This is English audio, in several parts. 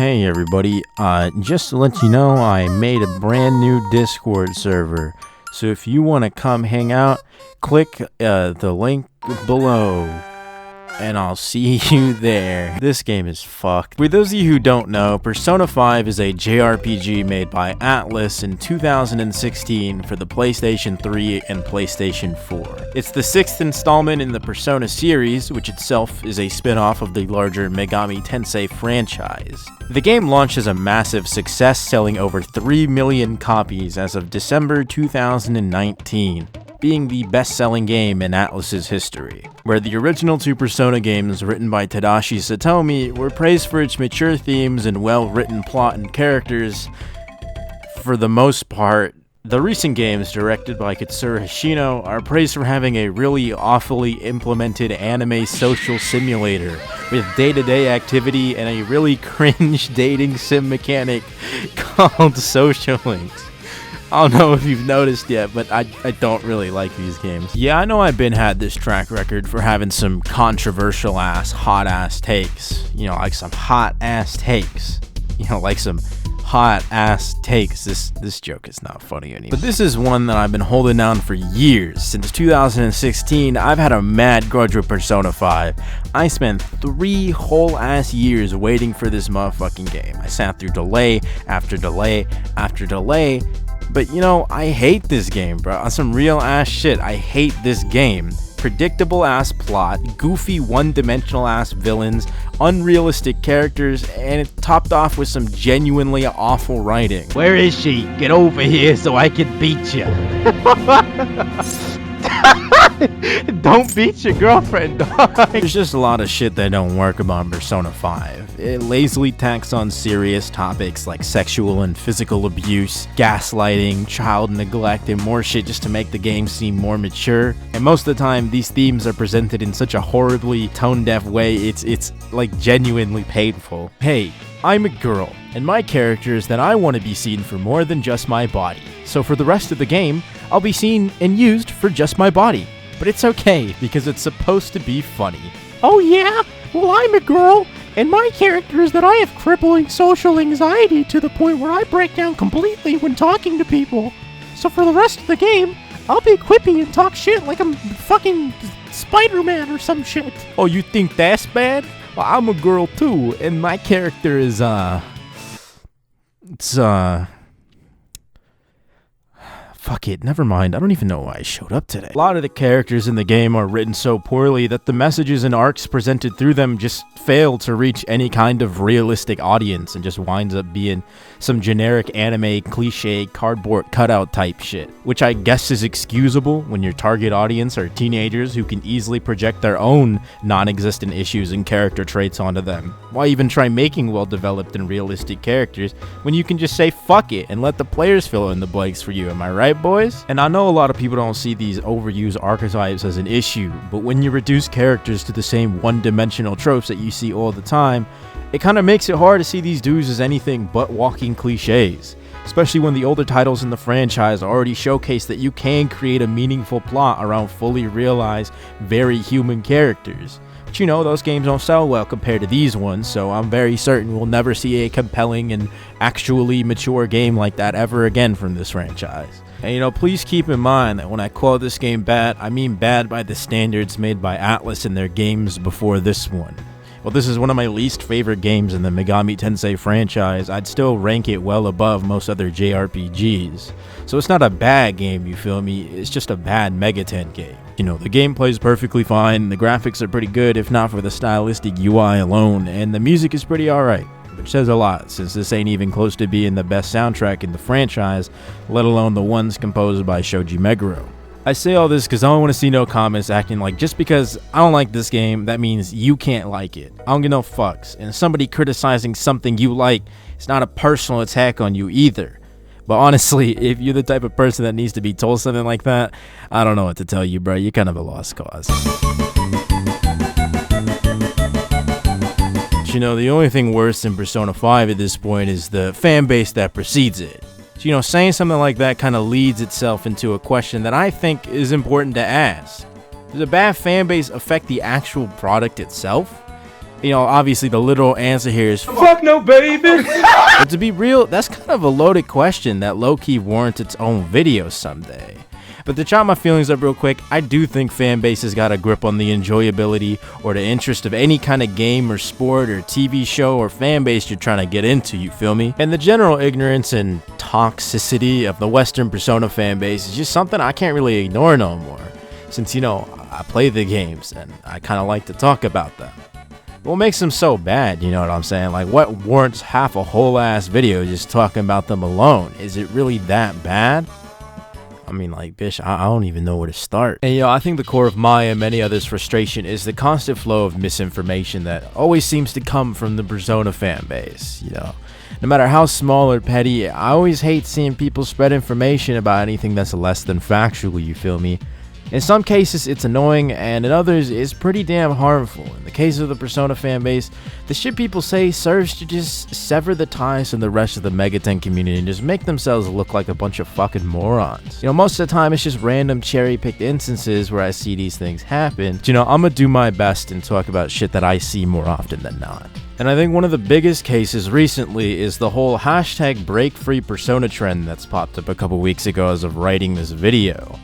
Hey everybody, just to let you know, I made a brand new Discord server. So if you want to come hang out, click the link below, and I'll see you there. This game is fucked. For those of you who don't know, Persona 5 is a JRPG made by Atlus in 2016 for the PlayStation 3 and PlayStation 4. It's the 6th installment in the Persona series, which itself is a spin-off of the larger Megami Tensei franchise. The game launched as a massive success, selling over 3 million copies as of December 2019. Being the best-selling game in Atlus's history, where the original two Persona games, written by Tadashi Satomi, were praised for its mature themes and well-written plot and characters. For the most part, the recent games, directed by Katsura Hoshino, are praised for having a really awfully implemented anime social simulator with day-to-day activity and a really cringe dating sim mechanic called Social Links. I don't know if you've noticed yet, but I don't really like these games. Yeah, I know I've had this track record for having some controversial ass, hot ass takes. You know, like some hot ass takes. You know, like some hot ass takes. This joke is not funny anymore. But this is one that I've been holding down for years. Since 2016, I've had a mad grudge with Persona 5. I spent 3 whole ass years waiting for this motherfucking game. I sat through delay after delay after delay. But you know, I hate this game, bro. On some real ass shit, I hate this game. Predictable ass plot, goofy one-dimensional ass villains, unrealistic characters, and it topped off with some genuinely awful writing. Where is she? Get over here so I can beat you. Don't beat your girlfriend, dog. There's just a lot of shit that don't work about Persona 5. It lazily tacks on serious topics like sexual and physical abuse, gaslighting, child neglect, and more shit just to make the game seem more mature. And most of the time, these themes are presented in such a horribly tone-deaf way, it's like genuinely painful. Hey, I'm a girl, and my character is that I want to be seen for more than just my body. So for the rest of the game, I'll be seen and used for just my body. But it's okay, because it's supposed to be funny. Oh yeah? Well, I'm a girl, and my character is that I have crippling social anxiety to the point where I break down completely when talking to people. So for the rest of the game, I'll be quippy and talk shit like I'm fucking Spider-Man or some shit. Oh, you think that's bad? Well, I'm a girl too, and my character is, fuck it, never mind. I don't even know why I showed up today. A lot of the characters in the game are written so poorly that the messages and arcs presented through them just fail to reach any kind of realistic audience and just winds up being some generic anime cliche cardboard cutout type shit, which I guess is excusable when your target audience are teenagers who can easily project their own non-existent issues and character traits onto them. Why even try making well-developed and realistic characters when you can just say fuck it and let the players fill in the blanks for you, am I right, boys? And I know a lot of people don't see these overused archetypes as an issue, but when you reduce characters to the same one-dimensional tropes that you see all the time, it kind of makes it hard to see these dudes as anything but walking cliches, especially when the older titles in the franchise already showcase that you can create a meaningful plot around fully realized, very human characters. But you know, those games don't sell well compared to these ones, so I'm very certain we'll never see a compelling and actually mature game like that ever again from this franchise. And you know, please keep in mind that when I call this game bad, I mean bad by the standards made by Atlus in their games before this one. While this is one of my least favorite games in the Megami Tensei franchise, I'd still rank it well above most other JRPGs. So it's not a bad game, you feel me? It's just a bad Megaten game. You know, the gameplay is perfectly fine, the graphics are pretty good if not for the stylistic UI alone, and the music is pretty alright. Which says a lot, since this ain't even close to being the best soundtrack in the franchise, let alone the ones composed by Shoji Meguro. I say all this because I don't want to see no comments acting like just because I don't like this game, that means you can't like it. I don't give no fucks, and somebody criticizing something you like, it's not a personal attack on you either. But honestly, if you're the type of person that needs to be told something like that, I don't know what to tell you, bro. You're kind of a lost cause. You know, the only thing worse than Persona 5 at this point is the fan base that precedes it. So, you know, saying something like that kind of leads itself into a question that I think is important to ask. Does a bad fan base affect the actual product itself? You know, obviously the literal answer here is fuck no, baby. But to be real, that's kind of a loaded question that low-key warrants its own video someday. But to chop my feelings up real quick, I do think Fanbase has got a grip on the enjoyability or the interest of any kind of game or sport or TV show or fanbase you're trying to get into, you feel me? And the general ignorance and toxicity of the Western Persona fanbase is just something I can't really ignore no more, since, you know, I play the games and I kind of like to talk about them. What makes them so bad, you know what I'm saying? Like, what warrants half a whole ass video just talking about them alone? Is it really that bad? I mean, like, bitch, I don't even know where to start. And, you know, I think the core of my and many others' frustration is the constant flow of misinformation that always seems to come from the Persona fan base, you know. No matter how small or petty, I always hate seeing people spread information about anything that's less than factual, you feel me? In some cases, it's annoying, and in others, it's pretty damn harmful. In the case of the Persona fanbase, the shit people say serves to just sever the ties from the rest of the Megaten community and just make themselves look like a bunch of fucking morons. You know, most of the time, it's just random cherry-picked instances where I see these things happen. But, you know, I'm gonna do my best and talk about shit that I see more often than not. And I think one of the biggest cases recently is the whole hashtag break-free Persona trend that's popped up a couple weeks ago as of writing this video,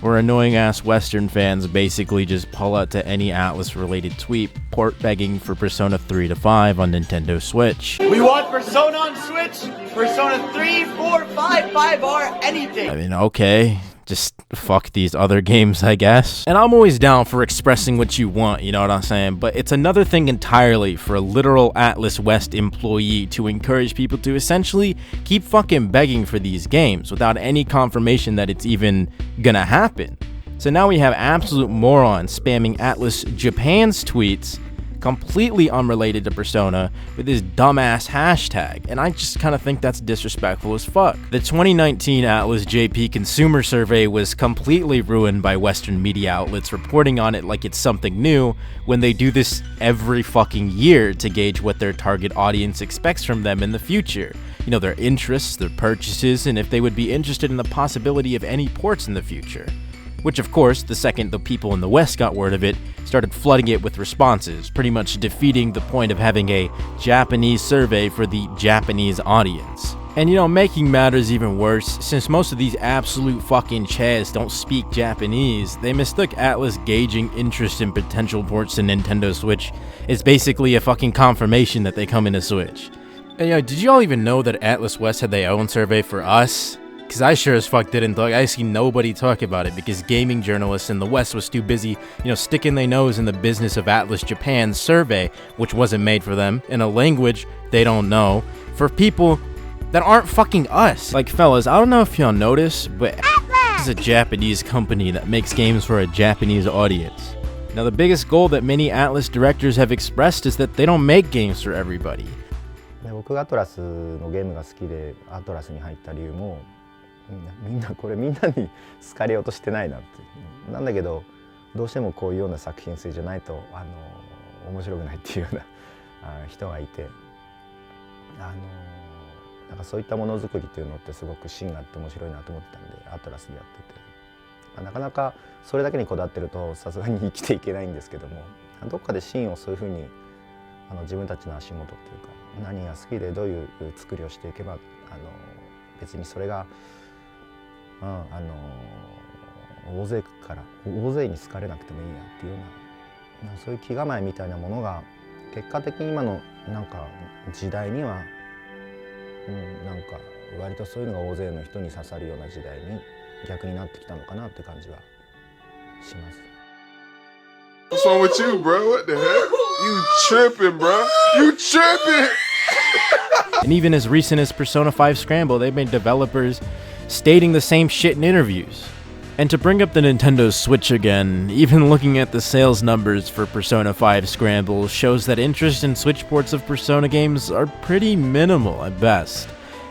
where annoying-ass Western fans basically just pull out to any Atlus-related tweet port begging for Persona 3 to 5 on Nintendo Switch. We want Persona on Switch, Persona 3, 4, 5, 5R, anything. I mean, okay, just fuck these other games, I guess. And I'm always down for expressing what you want, you know what I'm saying? But it's another thing entirely for a literal Atlus West employee to encourage people to essentially keep fucking begging for these games without any confirmation that it's even gonna happen. So now we have absolute morons spamming Atlus Japan's tweets completely unrelated to Persona with this dumbass hashtag, and I just kind of think that's disrespectful as fuck. The 2019 Atlus JP consumer survey was completely ruined by Western media outlets reporting on it like it's something new when they do this every fucking year to gauge what their target audience expects from them in the future. You know, their interests, their purchases, and if they would be interested in the possibility of any ports in the future. Which, of course, the second the people in the West got word of it, started flooding it with responses, pretty much defeating the point of having a Japanese survey for the Japanese audience. And, you know, making matters even worse, since most of these absolute fucking chads don't speak Japanese, they mistook Atlus gauging interest in potential ports to Nintendo Switch as basically a fucking confirmation that they come into Switch. And, you know, did y'all even know that Atlus West had their own survey for us? Because I sure as fuck didn't. I see nobody talk about it because gaming journalists in the West was too busy, you know, sticking their nose in the business of Atlus Japan's survey, which wasn't made for them, in a language they don't know, for people that aren't fucking us. Like, fellas, I don't know if y'all notice, but Atlus is a Japanese company that makes games for a Japanese audience. Now, the biggest goal that many Atlus directors have expressed is that they don't make games for everybody. 僕がアトラスのゲームが好きでアトラスに入った理由もみんなに好かれようとしてないなってなんだけどどうしてもこういうような作品性じゃないと面白くないっていうような人がいてなんかそういったものづくりっていうのってすごく芯があって面白いなと思ってたんでアトラスでやってて、なかなかそれだけにこだわってるとさすがに生きていけないんですけどもどっかで芯をそういうふうに自分たちの足元っていうか何が好きでどういう作りをしていけば別にそれが大勢に好かれなくてもいいやっていうようなそういう気構えみたいなものが結果的に今のなんか時代には、なんか割とそういうのが大勢の人に刺さるような時代に逆になってきたのかなって感じはします。What's wrong with you, bro? What the heck? You tripping, bro? You tripping? And even as recent as Persona 5 Scramble, they've been developers stating the same shit in interviews. And to bring up the Nintendo Switch again, even looking at the sales numbers for Persona 5 Scramble shows that interest in Switch ports of Persona games are pretty minimal at best.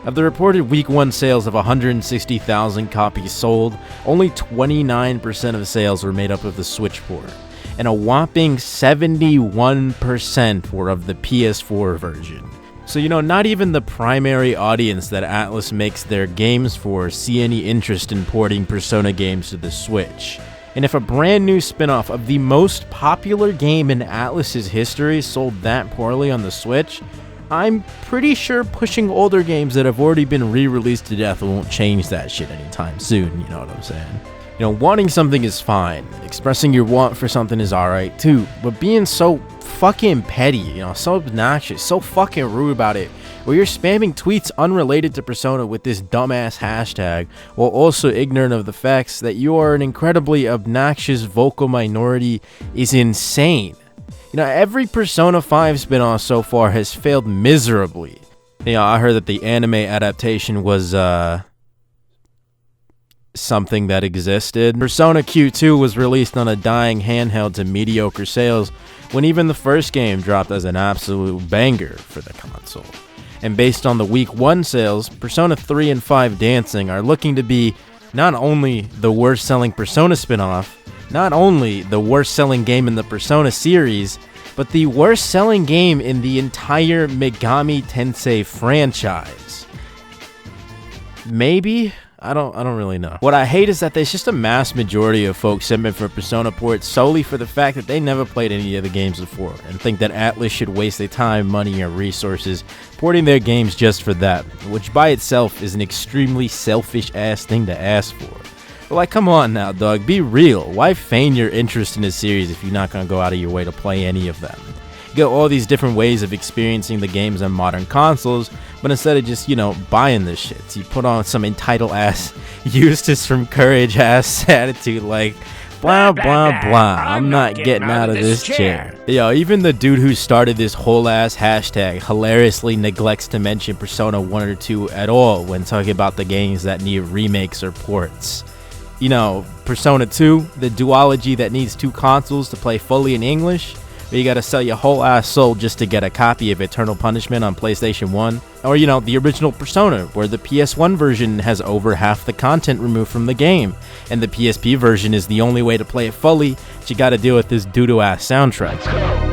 Of the reported week 1 sales of 160,000 copies sold, only 29% of sales were made up of the Switch port, and a whopping 71% were of the PS4 version. So, you know, not even the primary audience that Atlus makes their games for see any interest in porting Persona games to the Switch. And if a brand new spin-off of the most popular game in Atlus's history sold that poorly on the Switch, I'm pretty sure pushing older games that have already been re-released to death won't change that shit anytime soon, you know what I'm saying? You know, wanting something is fine, expressing your want for something is alright too, but being so fucking petty, you know, so obnoxious, so fucking rude about it, where you're spamming tweets unrelated to Persona with this dumbass hashtag, while also ignorant of the facts that you are an incredibly obnoxious vocal minority, is insane. You know, every Persona 5 spin-off so far has failed miserably. You know, I heard that the anime adaptation was, something that existed. Persona Q2 was released on a dying handheld to mediocre sales, when even the first game dropped as an absolute banger for the console. And based on the week 1 sales, Persona 3 and 5 Dancing are looking to be not only the worst selling Persona spin-off, not only the worst selling game in the Persona series, but the worst selling game in the entire Megami Tensei franchise. Maybe? I don't really know. What I hate is that there's just a mass majority of folks simping for Persona ports solely for the fact that they never played any of the games before and think that Atlus should waste their time, money, and resources porting their games just for that, which by itself is an extremely selfish ass thing to ask for. But like, come on now, dog, be real. Why feign your interest in a series if you're not gonna go out of your way to play any of them? You got all these different ways of experiencing the games on modern consoles, but instead of just, you know, buying this shit, so you put on some entitled ass, Eustace from Courage ass attitude like, blah blah blah, I'm not getting out of this chair. Yo, even the dude who started this whole ass hashtag hilariously neglects to mention Persona 1 or 2 at all when talking about the games that need remakes or ports. You know, Persona 2, the duology that needs 2 consoles to play fully in English, where you gotta sell your whole ass soul just to get a copy of Eternal Punishment on PlayStation 1. Or, you know, the original Persona, where the PS1 version has over half the content removed from the game, and the PSP version is the only way to play it fully, but you gotta deal with this doo-doo ass soundtrack.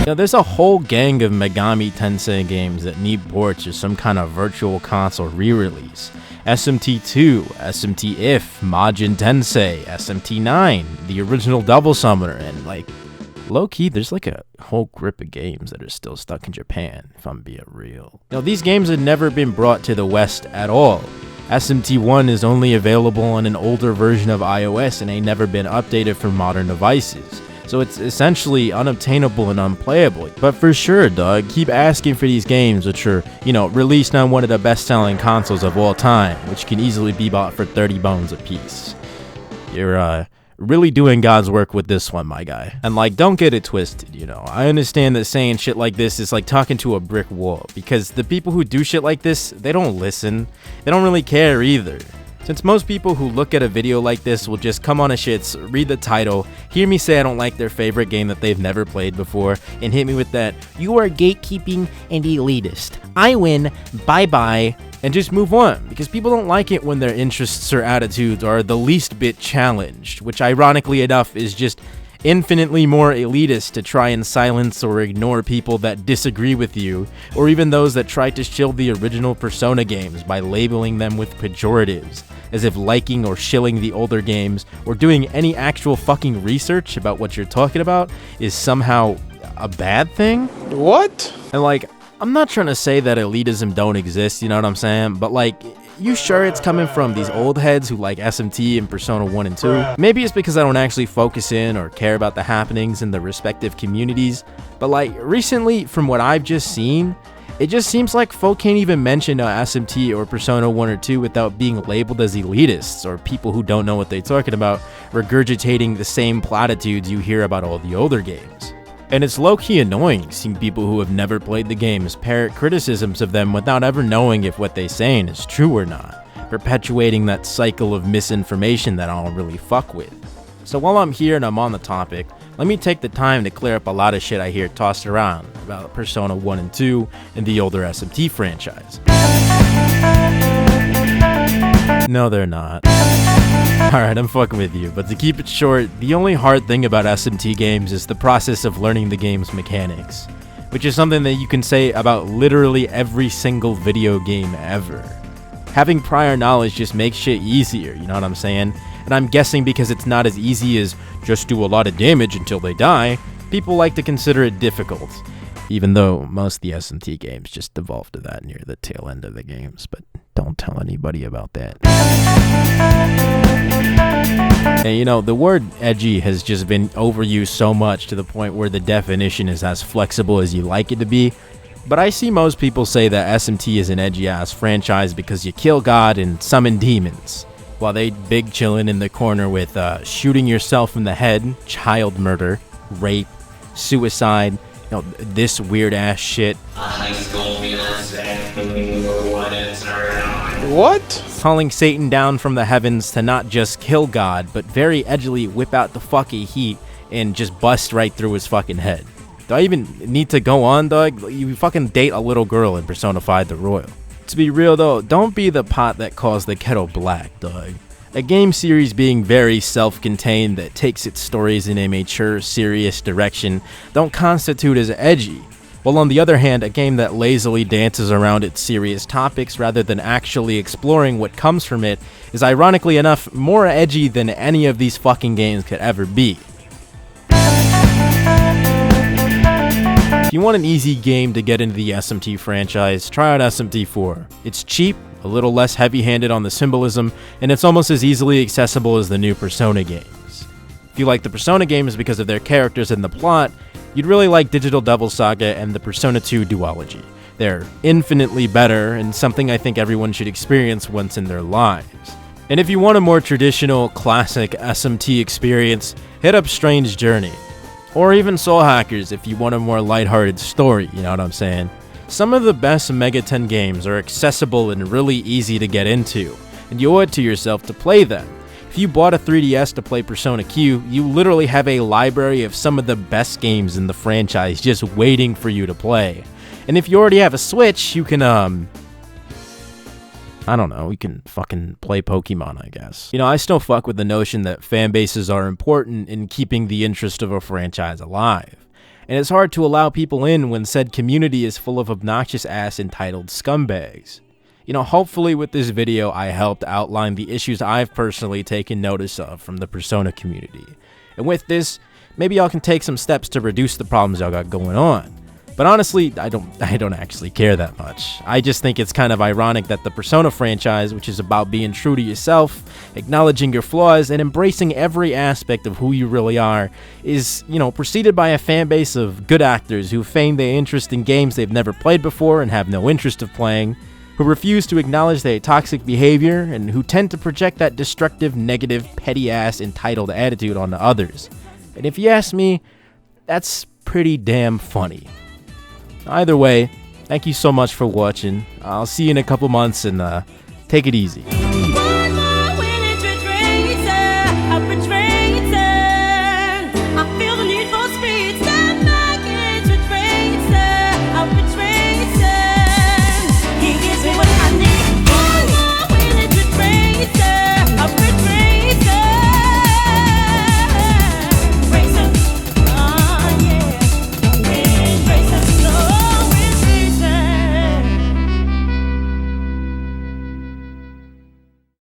Now, there's a whole gang of Megami Tensei games that need ports or some kind of virtual console re-release. SMT2, SMT-IF, Majin Tensei, SMT9, the original Double Summoner, and like, low-key, there's like a whole grip of games that are still stuck in Japan, if I'm being real. Now, these games have never been brought to the West at all. SMT1 is only available on an older version of iOS and ain't never been updated for modern devices. So it's essentially unobtainable and unplayable. But for sure, dog, keep asking for these games which are, you know, released on one of the best-selling consoles of all time, which can easily be bought for 30 bones a piece. You're, really doing God's work with this one, my guy. And like, don't get it twisted, you know. I understand that saying shit like this is like talking to a brick wall, because the people who do shit like this, they don't listen. They don't really care either. Since most people who look at a video like this will just come on a shits, read the title, hear me say I don't like their favorite game that they've never played before, and hit me with that, "You are gatekeeping and elitist. I win, bye-bye," and just move on, because people don't like it when their interests or attitudes are the least bit challenged, which ironically enough is just infinitely more elitist to try and silence or ignore people that disagree with you, or even those that try to shield the original Persona games by labeling them with pejoratives, as if liking or shilling the older games or doing any actual fucking research about what you're talking about is somehow a bad thing. What? And like, I'm not trying to say that elitism don't exist, you know what I'm saying, but like, you sure it's coming from these old heads who like SMT and Persona 1 and 2? Maybe it's because I don't actually focus in or care about the happenings in the respective communities, but like, recently, from what I've just seen, it just seems like folk can't even mention SMT or Persona 1 or 2 without being labeled as elitists or people who don't know what they're talking about, regurgitating the same platitudes you hear about all the older games. And it's low-key annoying seeing people who have never played the games parrot criticisms of them without ever knowing if what they're saying is true or not. perpetuating that cycle of misinformation that I don't really fuck with. So while I'm here and I'm on the topic, let me take the time to clear up a lot of shit I hear tossed around about Persona 1 and 2 and the older SMT franchise. No, they're not. Alright, I'm fucking with you, but to keep it short, the only hard thing about SMT games is the process of learning the game's mechanics, which is something that you can say about literally every single video game ever. Having prior knowledge just makes shit easier, you know what I'm saying? And I'm guessing because it's not as easy as just do a lot of damage until they die, people like to consider it difficult. Even though most of the SMT games just devolved to that near the tail end of the games, but don't tell anybody about that. And you know, the word edgy has just been overused so much to the point where the definition is as flexible as you like it to be. But I see most people say that SMT is an edgy-ass franchise because you kill God and summon demons, while they big chillin' in the corner with shooting yourself in the head, child murder, rape, suicide, you know, this weird-ass shit. What? Calling Satan down from the heavens to not just kill God, but very edgily whip out the fucking heat and just bust right through his fucking head. Do I even need to go on, dog? You fucking date a little girl in Persona 5 The Royal. To be real though, don't be the pot that calls the kettle black, dog. A game series being very self-contained that takes its stories in a mature, serious direction don't constitute as edgy. While on the other hand, a game that lazily dances around its serious topics rather than actually exploring what comes from it is ironically enough more edgy than any of these fucking games could ever be. If you want an easy game to get into the SMT franchise, try out SMT4. It's cheap, a little less heavy-handed on the symbolism, and it's almost as easily accessible as the new Persona games. If you like the Persona games because of their characters and the plot, you'd really like Digital Devil Saga and the Persona 2 duology. They're infinitely better, and something I think everyone should experience once in their lives. And if you want a more traditional, classic SMT experience, hit up Strange Journey. Or even Soul Hackers if you want a more lighthearted story, you know what I'm saying? Some of the best Mega 10 games are accessible and really easy to get into, and you owe it to yourself to play them. If you bought a 3DS to play Persona Q, you literally have a library of some of the best games in the franchise just waiting for you to play. And if you already have a Switch, you can, I don't know, you can fucking play Pokemon, I guess. You know, I still fuck with the notion that fan bases are important in keeping the interest of a franchise alive. And it's hard to allow people in when said community is full of obnoxious-ass entitled scumbags. You know, hopefully with this video I helped outline the issues I've personally taken notice of from the Persona community. And with this, maybe y'all can take some steps to reduce the problems y'all got going on. But honestly, I don't actually care that much. I just think it's kind of ironic that the Persona franchise, which is about being true to yourself, acknowledging your flaws, and embracing every aspect of who you really are, is, you know, preceded by a fan base of good actors who feign their interest in games they've never played before and have no interest of playing, who refuse to acknowledge their toxic behavior, and who tend to project that destructive, negative, petty-ass, entitled attitude onto others. And if you ask me, that's pretty damn funny. Either way, thank you so much for watching. I'll see you in a couple months, and take it easy.